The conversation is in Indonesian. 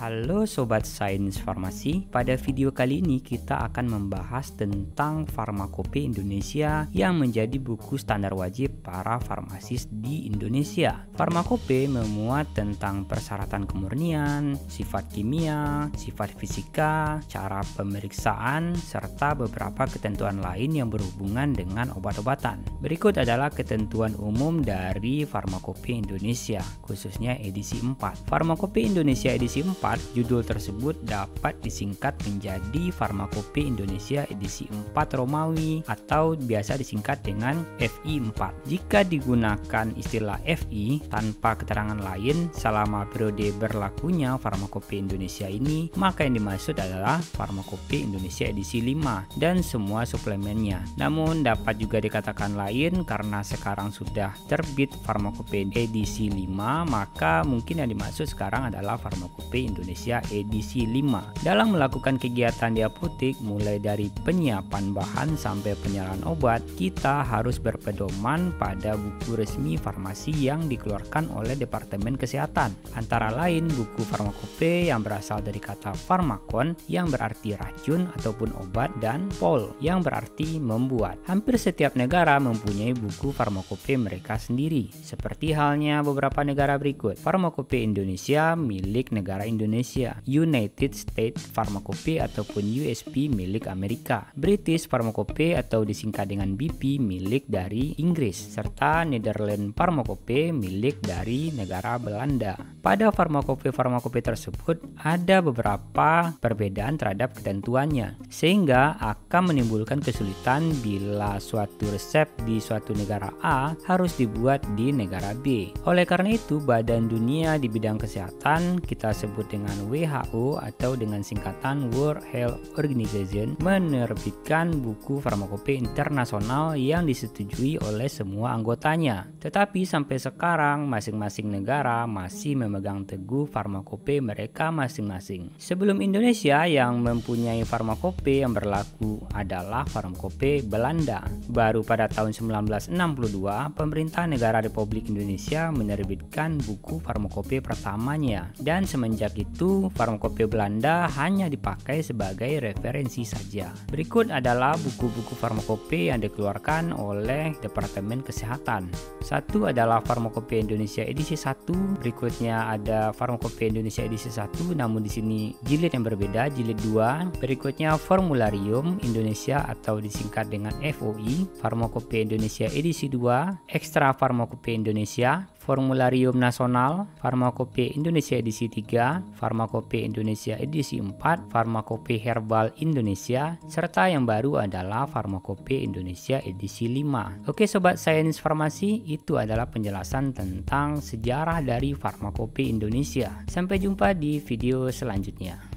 Halo Sobat Sains Farmasi, pada video kali ini kita akan membahas tentang Farmakope Indonesia yang menjadi buku standar wajib para farmasis di Indonesia. Farmakope memuat tentang persyaratan kemurnian, sifat kimia, sifat fisika, cara pemeriksaan, serta beberapa ketentuan lain yang berhubungan dengan obat-obatan. Berikut adalah ketentuan umum dari Farmakope Indonesia, khususnya edisi 4. Farmakope Indonesia edisi 4, judul tersebut dapat disingkat menjadi Farmakope Indonesia edisi 4 Romawi atau biasa disingkat dengan FI4. Jika digunakan istilah FI tanpa keterangan lain selama periode berlakunya Farmakope Indonesia ini, maka yang dimaksud adalah Farmakope Indonesia edisi 5 dan semua suplemennya. Namun dapat juga dikatakan lain karena sekarang sudah terbit Farmakope edisi 5, maka mungkin yang dimaksud sekarang adalah Farmakope Indonesia edisi 5. Dalam melakukan kegiatan di apotek, mulai dari penyiapan bahan sampai penyerahan obat, kita harus berpedoman pada buku resmi farmasi yang dikeluarkan oleh Departemen Kesehatan. Antara lain buku Farmakope yang berasal dari kata farmakon yang berarti racun ataupun obat, dan pol yang berarti membuat. Hampir setiap negara mempunyai buku Farmakope mereka sendiri. Seperti halnya beberapa negara berikut: Farmakope Indonesia milik negara Indonesia, United States Pharmacope ataupun USP milik Amerika, British Pharmacope atau disingkat dengan BP milik dari Inggris, serta Netherlands Pharmacope milik dari negara Belanda. Pada farmakope tersebut ada beberapa perbedaan terhadap ketentuannya, sehingga akan menimbulkan kesulitan bila suatu resep di suatu negara A harus dibuat di negara B. Oleh karena itu, Badan Dunia di bidang kesehatan, kita sebut dengan WHO atau dengan singkatan World Health Organization, menerbitkan buku farmakope internasional yang disetujui oleh semua anggotanya. Tetapi sampai sekarang masing-masing negara masih memegang teguh farmakope mereka masing-masing. Sebelum Indonesia, yang mempunyai farmakope yang berlaku adalah farmakope Belanda. Baru pada tahun 1962 pemerintah negara Republik Indonesia menerbitkan buku farmakope pertamanya, dan semenjak itu farmakope Belanda hanya dipakai sebagai referensi saja. Berikut adalah buku-buku farmakope yang dikeluarkan oleh Departemen Kesehatan. Satu adalah Farmakope Indonesia edisi 1, berikutnya ada Farmakope Indonesia edisi 1 namun di sini jilid yang berbeda, jilid 2. Berikutnya Formularium Indonesia atau disingkat dengan FOI, Farmakope Indonesia edisi 2, Ekstra Farmakope Indonesia, Formularium Nasional, Farmakope Indonesia edisi 3, Farmakope Indonesia edisi 4, Farmakope Herbal Indonesia, serta yang baru adalah Farmakope Indonesia edisi 5. Oke Sobat Sains Farmasi, itu adalah penjelasan tentang sejarah dari Farmakope Indonesia. Sampai jumpa di video selanjutnya.